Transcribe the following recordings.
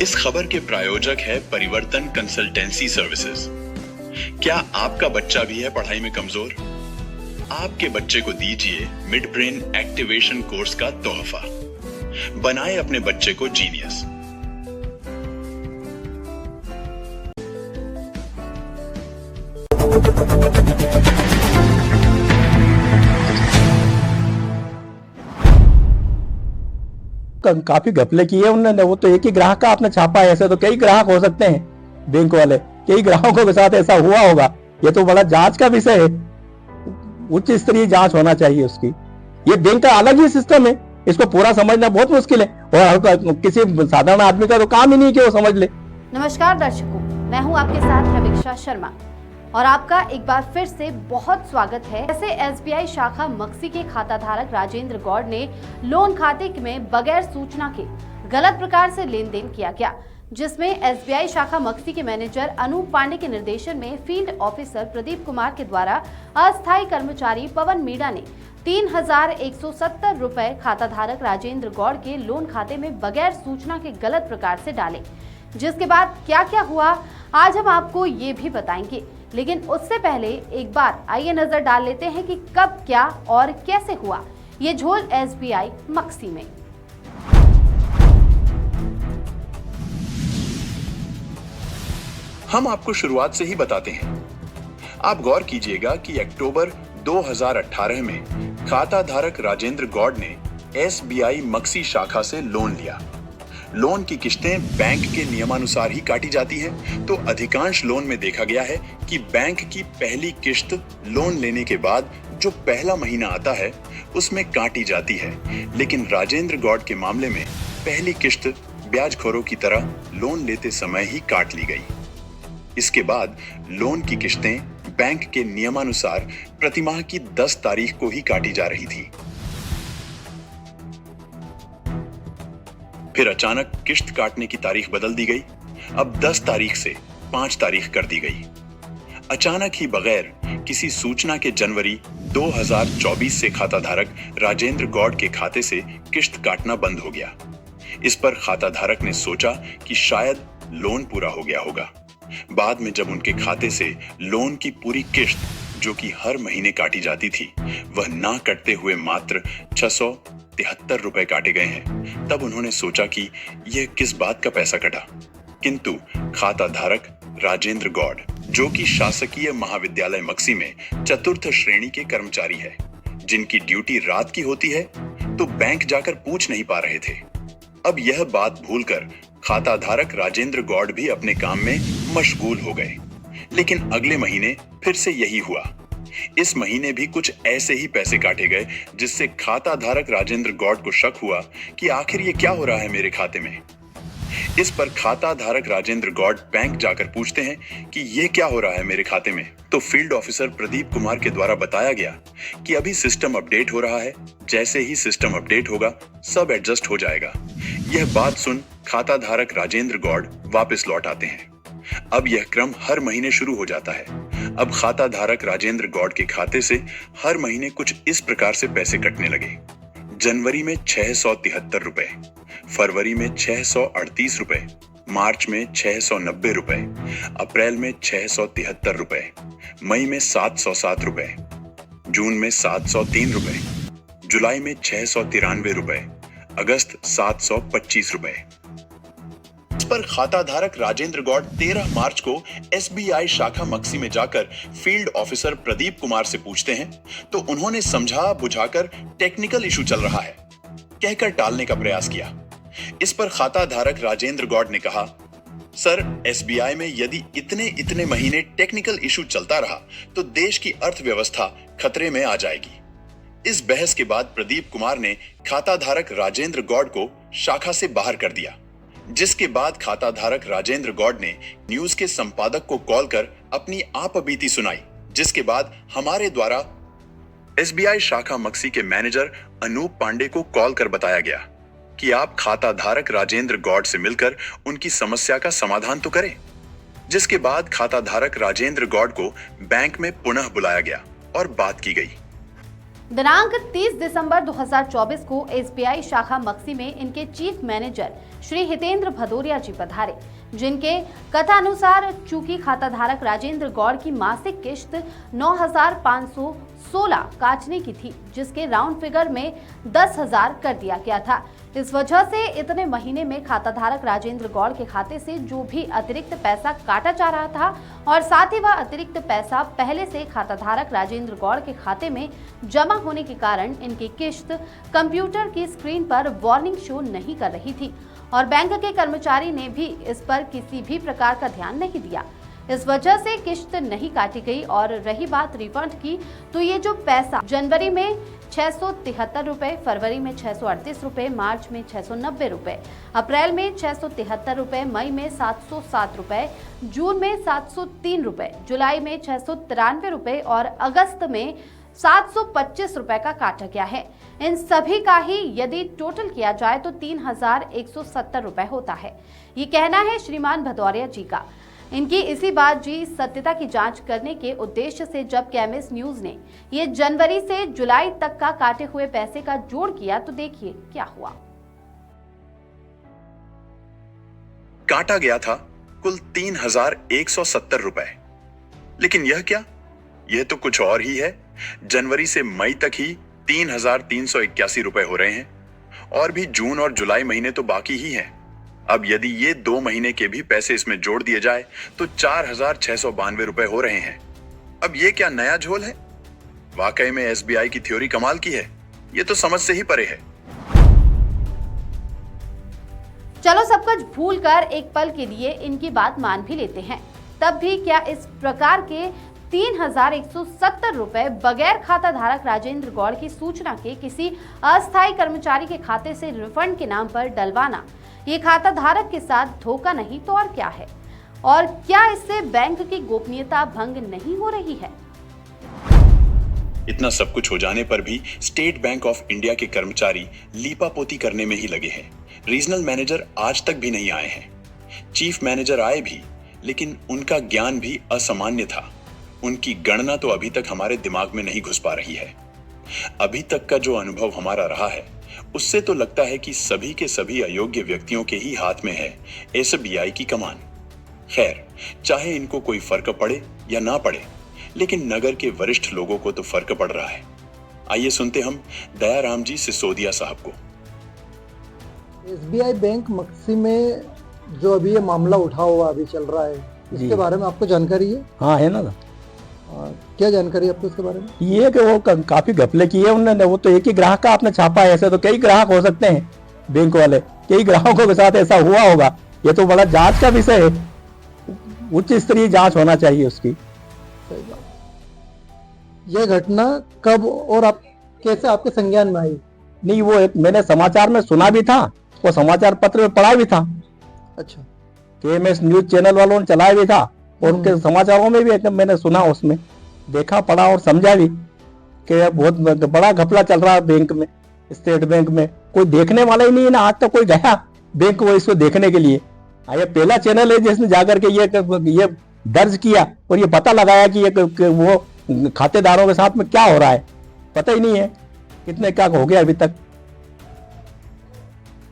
इस खबर के प्रायोजक है परिवर्तन कंसल्टेंसी सर्विसेज। क्या आपका बच्चा भी है पढ़ाई में कमजोर? आपके बच्चे को दीजिए मिड ब्रेन एक्टिवेशन कोर्स का तोहफा। बनाए अपने बच्चे को जीनियस। काफी घपले किए उन्होंने। वो तो एक ही ग्राहक का आपने छापा है, ऐसे तो कई ग्राहक हो सकते हैं बैंक वाले, कई ग्राहकों के साथ ऐसा हुआ होगा। ये तो बड़ा जांच का विषय है, उच्च स्तरीय जांच होना चाहिए उसकी। ये बैंक का अलग ही सिस्टम है, इसको पूरा समझना बहुत मुश्किल है और किसी साधारण आदमी का तो काम ही नहीं कि वो समझ ले। नमस्कार दर्शकों, मैं हूं आपके साथ रवीक्षा शर्मा और आपका एक बार फिर से बहुत स्वागत है। जैसे एसबीआई शाखा मक्सी के खाता धारक राजेंद्र गौड़ ने लोन खाते में बगैर सूचना के गलत प्रकार से लेन देन किया गया, जिसमें एसबीआई शाखा मक्सी के मैनेजर अनूप पांडे के निर्देशन में फील्ड ऑफिसर प्रदीप कुमार के द्वारा अस्थायी कर्मचारी पवन मीणा ने 3,170 रुपए खाता धारक राजेंद्र गौड़ के लोन खाते में बगैर सूचना के गलत प्रकार से डाले। जिसके बाद क्या क्या हुआ आज हम आपको ये भी बताएंगे, लेकिन उससे पहले एक बार आइए नजर डाल लेते हैं कि कब क्या और कैसे हुआ ये झोल एसबीआई मक्सी में। हम आपको शुरुआत से ही बताते हैं। आप गौर कीजिएगा कि अक्टूबर 2018 में खाता धारक राजेंद्र गौड़ ने एसबीआई मक्सी शाखा से लोन लिया। लोन की किस्तें बैंक के नियमानुसार ही काटी जाती हैं, तो अधिकांश लोन में देखा गया है कि बैंक की पहली किस्त लोन लेने के बाद जो पहला महीना आता है उसमें काटी जाती है। लेकिन राजेंद्र गौड़ के मामले में पहली किस्त ब्याजखोरों की तरह लोन लेते समय ही काट ली गई। इसके बाद लोन की किस्तें बैंक के नियमानुसार प्रतिमाह की 10 तारीख को ही काटी जा रही थी। फिर अचानक किस्त काटने की तारीख बदल दी गई। अब 10 तारीख से 5 तारीख कर दी गई। अचानक ही बगैर किसी सूचना के जनवरी 2024 से खाता धारक राजेंद्र गौड़ के खाते से किस्त काटना बंद हो गया। इस पर खाता धारक ने सोचा कि शायद लोन पूरा हो गया होगा। बाद में जब उनके खाते से लोन की पूरी किस्त, जो कि हर महीने काटी जाती थी, वह ना कटते हुए मात्र 673 रुपए काटे गए हैं, तब उन्होंने सोचा कि यह किस बात का पैसा कटा। किंतु खाता धारक राजेंद्र गौड़, जो कि शासकीय महाविद्यालय मक्सी में चतुर्थ श्रेणी के कर्मचारी है, जिनकी ड्यूटी रात की होती है, तो बैंक जाकर पूछ नहीं पा रहे थे। अब यह बात भूलकर खाता धारक राजेंद्र गौड़ भी अपने काम में मशगूल हो गए। लेकिन अगले महीने फिर से यही हुआ। इस महीने भी कुछ ऐसे ही पैसे काटे गए, जिससे खाता धारक राजेंद्र गौड़ को शक हुआ कि आखिर ये क्या हो रहा है मेरे खाते में। इस पर खाता धारक राजेंद्र गौड़ बैंक जाकर पूछते हैं कि ये क्या हो रहा है मेरे खाते में। तो फील्ड ऑफिसर प्रदीप कुमार के द्वारा बताया गया कि अभी सिस्टम अपडेट हो रहा है, जैसे ही सिस्टम अपडेट होगा सब एडजस्ट हो जाएगा। यह बात सुन खाता धारक राजेंद्र गौड़ वापस लौट आते हैं। अब यह क्रम हर महीने शुरू हो जाता है। अब खाता धारक राजेंद्र गौड़ के खाते से हर महीने कुछ इस प्रकार से पैसे कटने लगे। जनवरी में 673 रुपए, फरवरी में 638 रुपए, मार्च में 690 रुपए, अप्रैल में 673 रुपए, मई में 707 रुपए, जून में 703 रुपए, जुलाई में 693 रुपए, अगस्त 725 रुपए। इस पर खाता धारक राजेंद्र गौड़ 13 मार्च को एसबीआई शाखा मक्सी में जाकर फील्ड ऑफिसर प्रदीप कुमार से पूछते हैं, तो उन्होंने समझा बुझाकर टेक्निकल इशू चल रहा है कहकर टालने का प्रयास किया। इस पर खाता धारक राजेंद्र गौड़ ने कहा, सर, एसबीआई में यदि इतने महीने टेक्निकल इशू चलता रहा तो देश की अर्थव्यवस्था खतरे में आ जाएगी। इस बहस के बाद प्रदीप कुमार ने खाता धारक राजेंद्र गौड़ को शाखा से बाहर कर दिया, जिसके बाद खाता धारक राजेंद्र गौड़ ने न्यूज के संपादक को कॉल कर अपनी आपबीती सुनाई, जिसके बाद हमारे द्वारा एसबीआई शाखा मक्सी के मैनेजर अनूप पांडे को कॉल कर बताया गया कि आप खाता धारक राजेंद्र गौड़ से मिलकर उनकी समस्या का समाधान तो करें। जिसके बाद खाता धारक राजेंद्र गौड़ को बैंक में पुनः बुलाया गया और बात की गई। दिनांक 30 दिसंबर 2024 को एसबीआई शाखा मक्सी में इनके चीफ मैनेजर श्री हितेंद्र भदौरिया जी पधारे, जिनके कथानुसार चूंकि खाताधारक राजेंद्र गौड़ की मासिक किश्त 9,516 काटने की थी, जिसके राउंड फिगर में 10,000 कर दिया गया था। इस वजह से इतने महीने में खाताधारक राजेंद्र गौड़ के खाते से जो भी अतिरिक्त पैसा काटा जा रहा था और साथ ही वह अतिरिक्त पैसा पहले से खाताधारक राजेंद्र गौड़ के खाते में जमा होने के कारण इनकी किश्त कंप्यूटर की स्क्रीन पर वार्निंग शो नहीं कर रही थी और बैंक के कर्मचारी ने भी इस पर किसी भी प्रकार का ध्यान नहीं दिया। इस वजह से किश्त नहीं काटी गई। और रही बात रिफंड की, तो ये जो पैसा जनवरी में 673 रुपए, फरवरी में 638 रुपए, मार्च में 690 रुपए, अप्रैल में 673 रुपए, मई में 707 रुपए, जून में 703 रुपए, जुलाई में 693 रुपए और अगस्त में 725 रुपए का काटा गया है। इन सभी का ही यदि टोटल किया जाए तो 3,170 रुपए होता है। ये कहना है श्रीमान भदौरिया जी का। इनकी इसी बात जी सत्यता की जांच करने के उद्देश्य से जब केएमएस न्यूज ने ये जनवरी से जुलाई तक का काटे हुए पैसे का जोड़ किया तो देखिए क्या हुआ। काटा गया था कुल 3,170 रुपए, लेकिन यह क्या? यह तो कुछ और ही है। जनवरी से मई तक ही 3,381 रुपए हो रहे हैं और भी जून और जुलाई महीने तो बाकी ही हैं। अब यदि ये 2 महीने के भी पैसे इसमें जोड़ दिए जाए तो 4,692 रुपए हो रहे हैं। अब ये क्या नया झोल है? वाकई में एसबीआई की थ्योरी कमाल की है। ये तो समझ से ही परे है। चलो सब कुछ भूलकर एक पल के लिए इनकी बात मान भी लेते हैं, तब भी क्या इस प्रकार के 3,170 रुपए बगैर खाता धारक राजेंद्र गौड़ की सूचना के किसी अस्थायी कर्मचारी के खाते से रिफंड के नाम पर डलवाना ये खाता धारक के साथ धोखा नहीं तो और क्या है? और क्या इससे बैंक की गोपनीयता भंग नहीं हो रही है? इतना सब कुछ हो जाने पर भी स्टेट बैंक ऑफ इंडिया के कर्मचारी लीपापोती करने में ही लगे हैं। रीजनल मैनेजर आज तक भी नहीं आए हैं। चीफ मैनेजर आए भी, लेकिन उनका ज्ञान भी असामान्य था। उनकी गणना तो अभी तक हमारे दिमाग में नहीं घुस पा रही है। अभी तक का जो अनुभव हमारा रहा है उससे तो लगता है कि सभी के सभी अयोग्य व्यक्तियों के ही हाथ में है एसबीआई की कमान। खैर, चाहे इनको कोई फर्क पड़े या ना पड़े, लेकिन नगर के वरिष्ठ लोगों को तो फर्क पड़ रहा है। आइए सुनते हम दयाराम जी सिसोदिया साहब को। एसबीआई बैंक मक्सी में जो अभी ये मामला उठा हुआ अभी चल रहा है, इसके बारे में आपको जानकारी है? हाँ है ना। क्या जानकारी है आपको इसके बारे में? ये कि वो काफी घपले किए उन्होंने। वो तो एक ही ग्राहक का आपने छापा है, ऐसे तो कई ग्राहक हो सकते हैं बैंक वाले, कई ग्राहकों के साथ ऐसा हुआ होगा। ये तो बड़ा जांच का विषय है, उच्च स्तरीय जांच होना चाहिए उसकी। सही बात। यह घटना कब और आप कैसे आपके संज्ञान में आई? नहीं, वो मैंने समाचार में सुना भी था, वो समाचार पत्र में पढ़ा भी था। अच्छा। केएमएस न्यूज चैनल वालों ने चलाया भी था और उनके समाचारों में भी एकदम मैंने सुना, उसमें देखा, पढ़ा और समझा भी कि बहुत बड़ा घपला चल रहा है बैंक में, स्टेट बैंक में। कोई देखने वाला ही नहीं है ना, आज तक कोई गया बैंक वो इसको देखने के लिए। ये पहला चैनल है जिसने जाकर के ये दर्ज किया और ये पता लगाया कि ये वो खातेदारों के साथ में क्या हो रहा है। पता ही नहीं है कितने क्या हो गया अभी तक।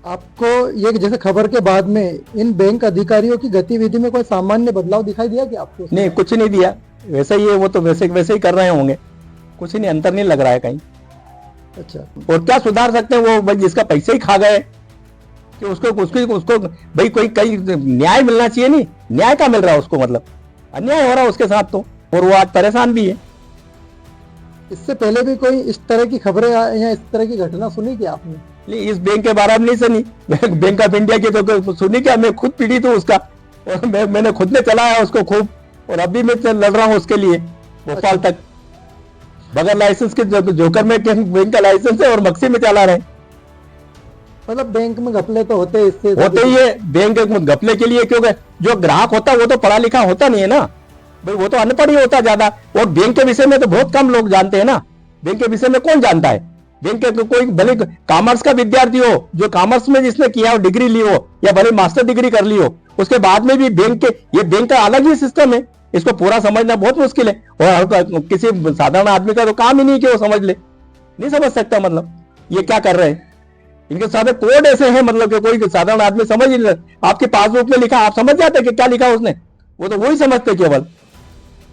आपको ये जैसे खबर के बाद में इन बैंक अधिकारियों की गतिविधि में कोई सामान्य बदलाव दिखाई दिया कि आपको? नहीं, कुछ नहीं दिया, वैसे ही है, वो तो वैसे ही कर रहे होंगे, कुछ नहीं, अंतर नहीं लग रहा है कहीं। अच्छा। और क्या सुधार सकते हैं? वो भाई जिसका पैसे ही खा गए कि उसको भाई कोई कई न्याय मिलना चाहिए। नहीं, न्याय क्या मिल रहा है उसको? मतलब अन्याय हो रहा है उसके साथ तो, और वो आज परेशान भी है। इससे पहले भी कोई इस तरह की खबरें या इस तरह की घटना सुनी क्या आपने? नहीं, इस बैंक के बारे में नहीं सुनी। बैंक ऑफ इंडिया की तो सुनी क्या, मैं खुद पीड़ित हूँ उसका, और मैंने खुद ने चलाया उसको खूब, और अभी मैं लड़ रहा हूँ उसके लिए भोपाल तक, बगैर लाइसेंस के। जोकर में बैंक का लाइसेंस है और मक्सी में चला रहे। मतलब बैंक में घपले तो होते इससे होते ही है बैंक में घपले के लिए, क्योंकि जो ग्राहक होता है वो तो पढ़ा लिखा होता नहीं है ना भाई, वो तो अनपढ़ ही होता ज्यादा। और बैंक के विषय में तो बहुत कम लोग जानते हैं ना। बैंक के विषय में कौन जानता है? बैंक के कोई भले कॉमर्स का विद्यार्थी हो, जो कॉमर्स में जिसने किया हो, डिग्री ली हो, या भले मास्टर डिग्री कर ली हो, उसके बाद में भी ये बैंक का अलग ही सिस्टम है। इसको पूरा समझना बहुत मुश्किल है, और किसी साधारण आदमी का तो काम ही नहीं कि वो समझ ले। नहीं समझ सकता, मतलब ये क्या कर रहे हैं। इनके सारे कोड ऐसे हैं, मतलब कि कोई साधारण आदमी समझ ही नहीं। आपके पासबुक में लिखा, आप समझ जाते कि क्या लिखा उसने, वो तो वही समझते केवल,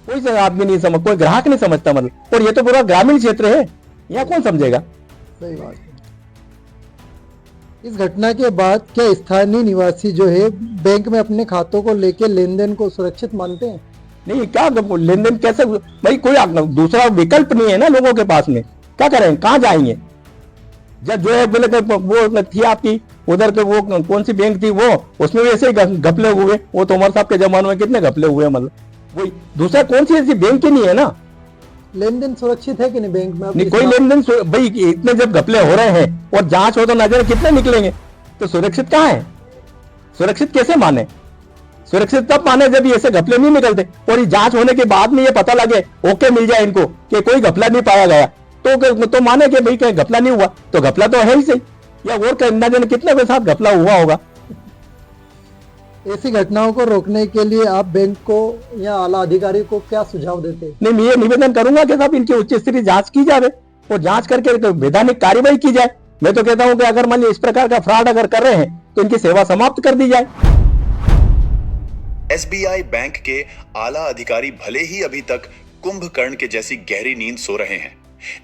कोई आदमी नहीं समझ, कोई ग्राहक नहीं समझता मतलब। और ये तो पूरा ग्रामीण क्षेत्र है, यहाँ कौन समझेगा। सही बात है। इस घटना के बाद क्या स्थानीय निवासी जो है बैंक में अपने खातों को लेकर लेन देन को सुरक्षित मानते हैं? नहीं, क्या लेन देन कैसे भाई, कोई दूसरा विकल्प नहीं है ना लोगों के पास में, क्या करें, कहाँ जाएंगे। जब जो है बोले वो थी आपकी उधर के, वो कौन सी बैंक थी वो, उसमें भी ऐसे ही घपले हुए। वो तो उमर साहब के जमाने में कितने घपले हुए, मतलब वही दूसरा कौन सी ऐसी बैंक ही नहीं है ना। लेन देन सुरक्षित है कि नहीं बैंक में? नहीं, कोई लेन देन भाई, इतने जब घपले हो रहे हैं और जांच हो तो नजर कितने निकलेंगे, तो सुरक्षित कहाँ है। सुरक्षित कैसे माने, सुरक्षित तब माने जब ऐसे घपले नहीं निकलते और ये जांच होने के बाद में ये पता लगे, ओके मिल जाए इनको कि कोई घपला नहीं पाया गया, तो माने कि भाई कहीं घपला नहीं हुआ, तो घपला तो है ही सही, या और न जाने कितने के साथ घपला हुआ होगा। ऐसी घटनाओं को रोकने के लिए आप बैंक को या आला अधिकारी को क्या सुझाव देते हैं? नहीं, मैं ये निवेदन करूंगा कि साहब इनकी उच्च स्तरीय जांच की जाए और जांच करके तो वैधानिक कार्रवाई की जाए। मैं तो कहता हूं कि अगर मान लीजिए इस प्रकार का फ्रॉड अगर कर रहे हैं तो इनकी सेवा समाप्त कर दी जाए। एसबीआई बैंक के आला अधिकारी भले ही अभी तक कुंभकर्ण के जैसी गहरी नींद सो रहे हैं,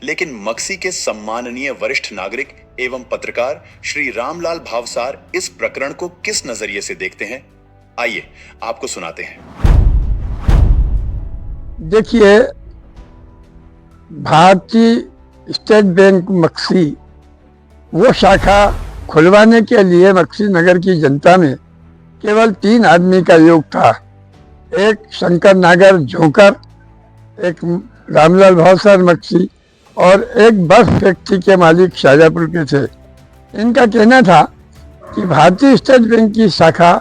लेकिन मक्सी के सम्माननीय वरिष्ठ नागरिक एवं पत्रकार श्री रामलाल भावसार इस प्रकरण को किस नजरिए से देखते हैं, आइए आपको सुनाते हैं। देखिए, भारतीय स्टेट बैंक मक्सी वो शाखा खुलवाने के लिए मक्सी नगर की जनता में केवल 3 आदमी का योग था। एक शंकर नागर जोकर, एक रामलाल भावसार मक्सी और एक बर्फ फैक्ट्री के मालिक शाहजहाँपुर के थे। इनका कहना था कि भारतीय स्टेट बैंक की शाखा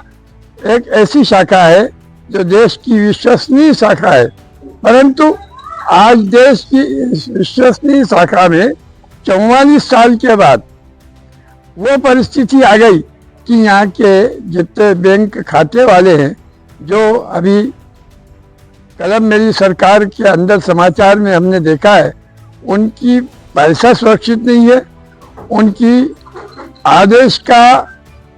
एक ऐसी शाखा है जो देश की विश्वसनीय शाखा है, परंतु आज देश की इस विश्वसनीय शाखा में 44 साल के बाद वो परिस्थिति आ गई कि यहाँ के जितने बैंक खाते वाले हैं, जो अभी कलम मेरी सरकार के अंदर समाचार में हमने देखा है, उनकी पैसा सुरक्षित नहीं है, उनकी आदेश का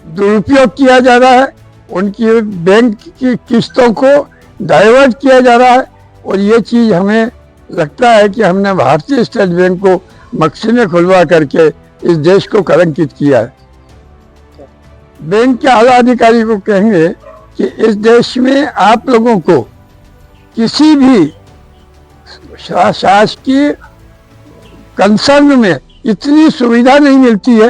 दुरुपयोग किया जा रहा है, उनकी बैंक की किस्तों को डाइवर्ट किया जा रहा है। और ये चीज़ हमें लगता है कि हमने भारतीय स्टेट बैंक को मक्सी में खुलवा करके इस देश को कलंकित किया है। बैंक के आला अधिकारी को कहेंगे कि इस देश में आप लोगों को किसी भी शासकीय कंसर्न में इतनी सुविधा नहीं मिलती है,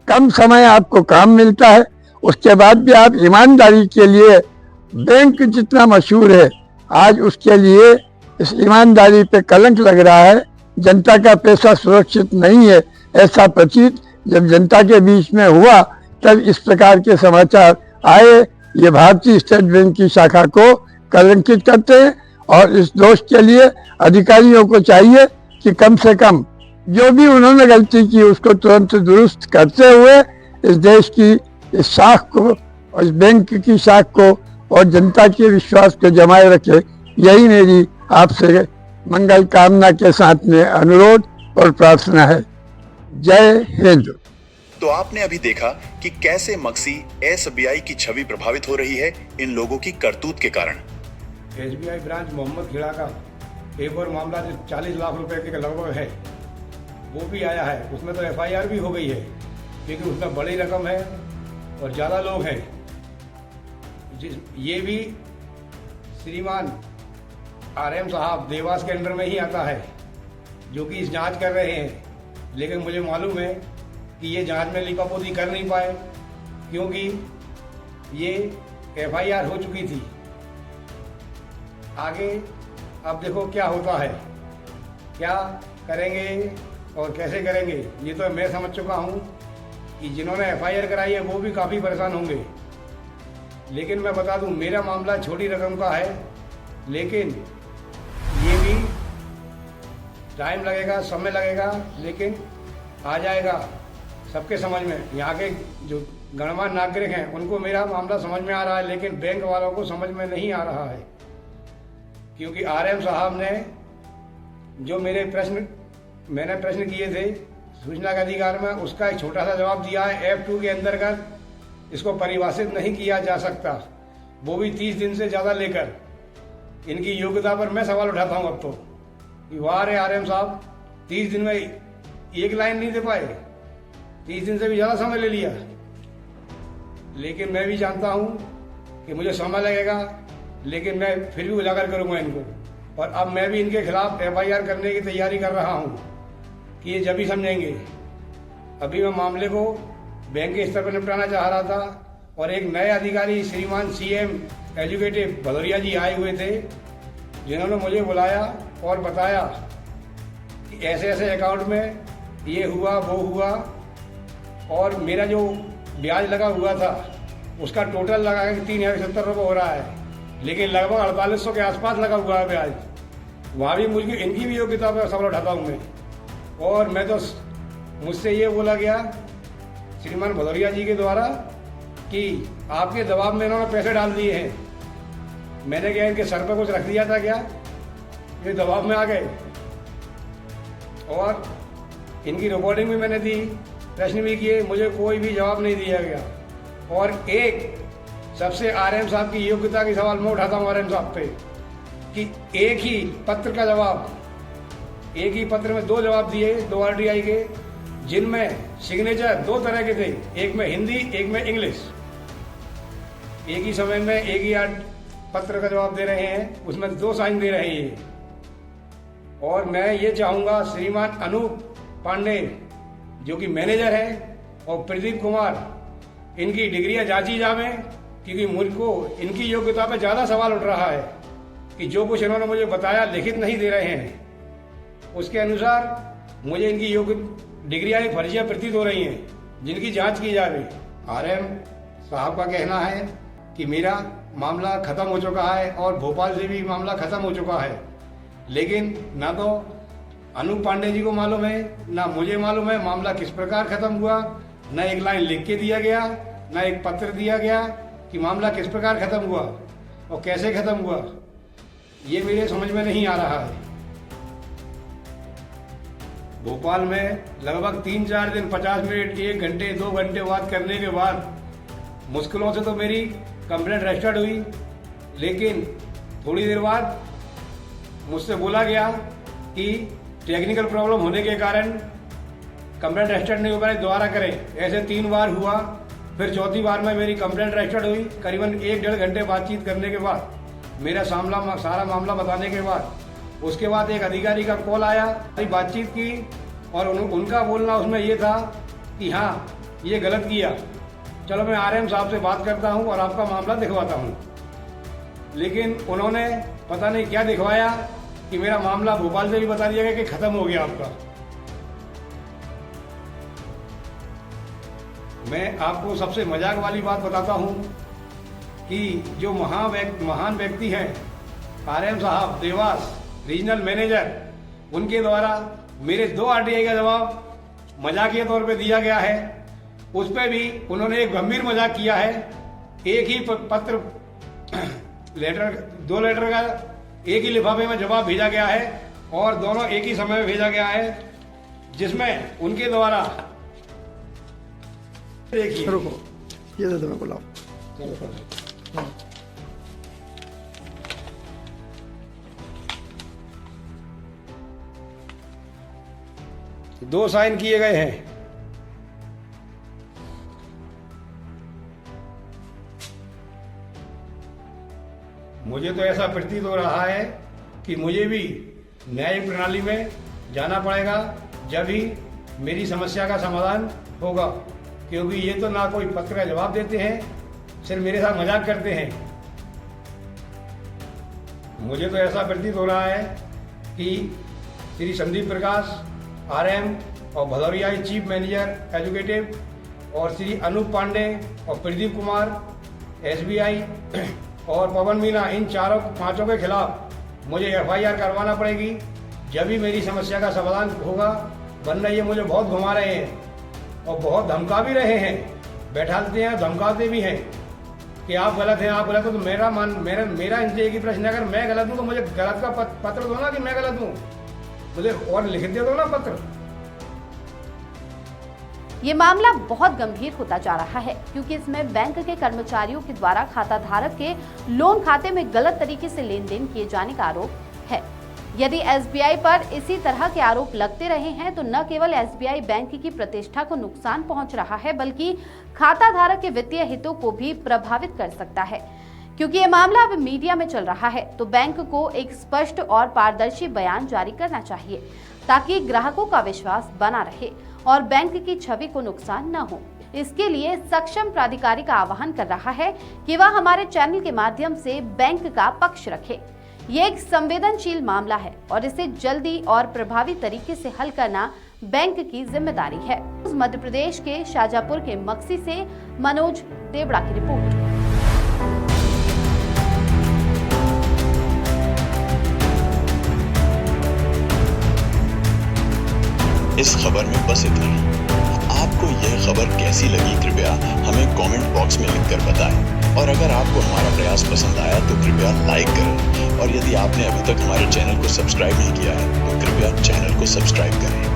कम समय आपको काम मिलता है, उसके बाद भी आप ईमानदारी के लिए बैंक जितना मशहूर है, आज उसके लिए इस ईमानदारी पे कलंक लग रहा है। जनता का पैसा सुरक्षित नहीं है, ऐसा प्रतीत जब जनता के बीच में हुआ तब इस प्रकार के समाचार आए। ये भारतीय स्टेट बैंक की शाखा को कलंकित करते हैं और इस दोष के लिए अधिकारियों को चाहिए कि कम से कम जो भी उन्होंने गलती की उसको तुरंत दुरुस्त करते हुए इस देश की इस शाख को और इस बैंक की शाख को और जनता के विश्वास को जमाए रखे। यही मेरी आपसे मंगल कामना के साथ में अनुरोध और प्रार्थना है। जय हिंद। तो आपने अभी देखा कि कैसे मक्सी एसबीआई की छवि प्रभावित हो रही है इन लोगों की करतूत के कारण। एसबीआई ब्रांच मोहम्मद खेड़ा का एक और मामला जो 40 लाख रुपए के लगभग है, वो भी आया है। उसमें तो एफआईआर भी हो गई है, क्योंकि उसमें बड़ी रकम है और ज़्यादा लोग हैं। ये भी श्रीमान आरएम साहब देवास के अंडर में ही आता है, जो कि इस जांच कर रहे हैं। लेकिन मुझे मालूम है कि ये जांच में लिपापोती कर नहीं पाए, क्योंकि ये एफआईआर हो चुकी थी। आगे अब देखो क्या होता है, क्या करेंगे और कैसे करेंगे, ये तो मैं समझ चुका हूँ कि जिन्होंने एफआईआर कराई है वो भी काफ़ी परेशान होंगे। लेकिन मैं बता दूं, मेरा मामला छोटी रकम का है, लेकिन ये भी टाइम लगेगा, समय लगेगा, लेकिन आ जाएगा सबके समझ में। यहाँ के जो गणमान्य नागरिक हैं उनको मेरा मामला समझ में आ रहा है, लेकिन बैंक वालों को समझ में नहीं आ रहा है। क्योंकि आरएम साहब ने जो मेरे प्रश्न मैंने प्रश्न किए थे सूचना के अधिकार में, उसका एक छोटा सा जवाब दिया है। F2 के अंतर्गत इसको परिभाषित नहीं किया जा सकता, वो भी 30 दिन से ज़्यादा लेकर। इनकी योग्यता पर मैं सवाल उठाता हूँ अब तो कि वाह रे RM साहब, 30 दिन में एक लाइन नहीं दे पाए, 30 दिन से भी ज़्यादा समय ले लिया। लेकिन मैं भी जानता हूँ कि मुझे समय लगेगा, लेकिन मैं फिर भी उजागर करूँगा इनको। और अब मैं भी इनके खिलाफ FIR करने की तैयारी कर रहा हूँ कि ये जब ही समझेंगे। अभी मैं मामले को बैंक के स्तर पर निपटाना चाह रहा था और एक नए अधिकारी श्रीमान CM एजुकेटिव भदौरिया जी आए हुए थे, जिन्होंने मुझे बुलाया और बताया कि ऐसे ऐसे अकाउंट में ये हुआ वो हुआ, और मेरा जो ब्याज लगा हुआ था उसका टोटल लगा के 3070 रुपये हो रहा है, लेकिन लगभग 4800 के आसपास लगा हुआ है ब्याज। वहाँ भी मुझे इनकी भी योग्यता पर सवाल उठाता हूँ मैं। और मैं तो मुझसे ये बोला गया श्रीमान भदौरिया जी के द्वारा कि आपके दबाव में इन्होंने पैसे डाल दिए हैं। मैंने क्या इनके सर पर कुछ रख दिया था क्या? ये दबाव में आ गए। और इनकी रिकॉर्डिंग भी मैंने दी, प्रश्न भी किए, मुझे कोई भी जवाब नहीं दिया गया। और एक सबसे RM साहब की योग्यता की सवाल मैं उठाता हूँ RM साहब पे कि एक ही पत्र का जवाब, एक ही पत्र में 2 जवाब दिए 2 RTI के, जिनमें सिग्नेचर 2 तरह के थे, एक में हिंदी एक में इंग्लिश। एक ही समय में एक ही पत्र का जवाब दे रहे हैं, उसमें 2 साइन दे रहे हैं। और मैं ये चाहूँगा श्रीमान अनूप पांडे जो कि मैनेजर है और प्रदीप कुमार, इनकी डिग्रियाँ जांची जावे, क्योंकि मुझको इनकी योग्यता पर ज़्यादा सवाल उठ रहा है कि जो कुछ इन्होंने मुझे बताया लिखित नहीं दे रहे हैं, उसके अनुसार मुझे इनकी योग्य डिग्रियाँ फर्जियाँ प्रतीत हो रही हैं, जिनकी जांच की जाए। RM साहब का कहना है कि मेरा मामला ख़त्म हो चुका है और भोपाल से भी मामला ख़त्म हो चुका है, लेकिन ना तो अनूप पांडे जी को मालूम है ना मुझे मालूम है मामला किस प्रकार ख़त्म हुआ। न एक लाइन लिख के दिया गया, न एक पत्र दिया गया कि मामला किस प्रकार ख़त्म हुआ और कैसे ख़त्म हुआ, ये मेरे समझ में नहीं आ रहा है। भोपाल में लगभग 3-4 दिन 50 मिनट 1 घंटे 2 घंटे बात करने के बाद मुश्किलों से तो मेरी कंप्लेंट रजिस्टर्ड हुई, लेकिन थोड़ी देर बाद मुझसे बोला गया कि टेक्निकल प्रॉब्लम होने के कारण कंप्लेंट रजिस्टर्ड नहीं हो पाए, दोबारा करें। ऐसे 3 बार हुआ, फिर चौथी बार में मेरी कंप्लेंट रजिस्टर्ड हुई। करीबन 1-1.5 घंटे बातचीत करने के बाद, मेरा सारा मामला बताने के बाद, उसके बाद एक अधिकारी का कॉल आया, बातचीत की और उनका बोलना उसमें ये था कि हाँ ये गलत किया, चलो मैं RM साहब से बात करता हूँ और आपका मामला दिखवाता हूँ। लेकिन उन्होंने पता नहीं क्या दिखवाया कि मेरा मामला भोपाल से भी बता दिया गया कि ख़त्म हो गया आपका। मैं आपको सबसे मजाक वाली बात बताता हूँ कि जो महान व्यक्ति हैं RM साहब देवास रीजनल मैनेजर, उनके द्वारा मेरे 2 RTI का जवाब मजाकिया तौर पे दिया गया है। उस पर भी उन्होंने एक गंभीर मजाक किया है। एक ही पत्र 2 लेटर का एक ही लिफाफे में जवाब भेजा गया है और दोनों एक ही समय में भेजा गया है, जिसमें उनके द्वारा देखिए, रुको ये दे दो मैं बुलाओ। दो साइन किए गए हैं। मुझे तो ऐसा प्रतीत हो रहा है कि मुझे भी न्यायिक प्रणाली में जाना पड़ेगा, जब ही मेरी समस्या का समाधान होगा, क्योंकि ये तो ना कोई पत्र का जवाब देते हैं, सिर्फ मेरे साथ मजाक करते हैं। मुझे तो ऐसा प्रतीत हो रहा है कि श्री संदीप प्रकाश RM और भदौरिया चीफ मैनेजर एजुकेटिव और श्री अनूप पांडे और प्रदीप कुमार SBI और पवन मीना, इन 4-5 के खिलाफ मुझे FIR करवाना पड़ेगी, जब भी मेरी समस्या का समाधान होगा। वरना ये मुझे बहुत घुमा रहे हैं और बहुत धमका भी रहे हैं, बैठाते हैं, धमकाते भी हैं कि आप गलत हैं, आप गलत हो। तो मेरा इनसे एक ही प्रश्न है, अगर मैं गलत हूँ तो मुझे गलत का पत्र दो ना कि मैं गलत हूँ। बोले और लिख दे दो ना पत्र। ये मामला बहुत गंभीर होता जा रहा है क्योंकि इसमें बैंक के कर्मचारियों के द्वारा खाता धारक के लोन खाते में गलत तरीके से लेन देन किए जाने का आरोप है। यदि एसबीआई पर इसी तरह के आरोप लगते रहे हैं तो न केवल एसबीआई बैंक की प्रतिष्ठा को नुकसान पहुंच रहा है बल्कि खाता धारक के वित्तीय हितों को भी प्रभावित कर सकता है। क्योंकि ये मामला अब मीडिया में चल रहा है तो बैंक को एक स्पष्ट और पारदर्शी बयान जारी करना चाहिए ताकि ग्राहकों का विश्वास बना रहे और बैंक की छवि को नुकसान न हो। इसके लिए सक्षम प्राधिकारी का आह्वान कर रहा है कि वह हमारे चैनल के माध्यम से बैंक का पक्ष रखे। ये एक संवेदनशील मामला है और इसे जल्दी और प्रभावी तरीके से हल करना बैंक की जिम्मेदारी है। मध्य प्रदेश के शाजापुर के मक्सी से मनोज देवड़ा की रिपोर्ट। इस खबर में बस इतना ही। आपको यह खबर कैसी लगी कृपया हमें कमेंट बॉक्स में लिखकर बताएं और अगर आपको हमारा प्रयास पसंद आया तो कृपया लाइक करें और यदि आपने अभी तक हमारे चैनल को सब्सक्राइब नहीं किया है तो कृपया चैनल को सब्सक्राइब करें।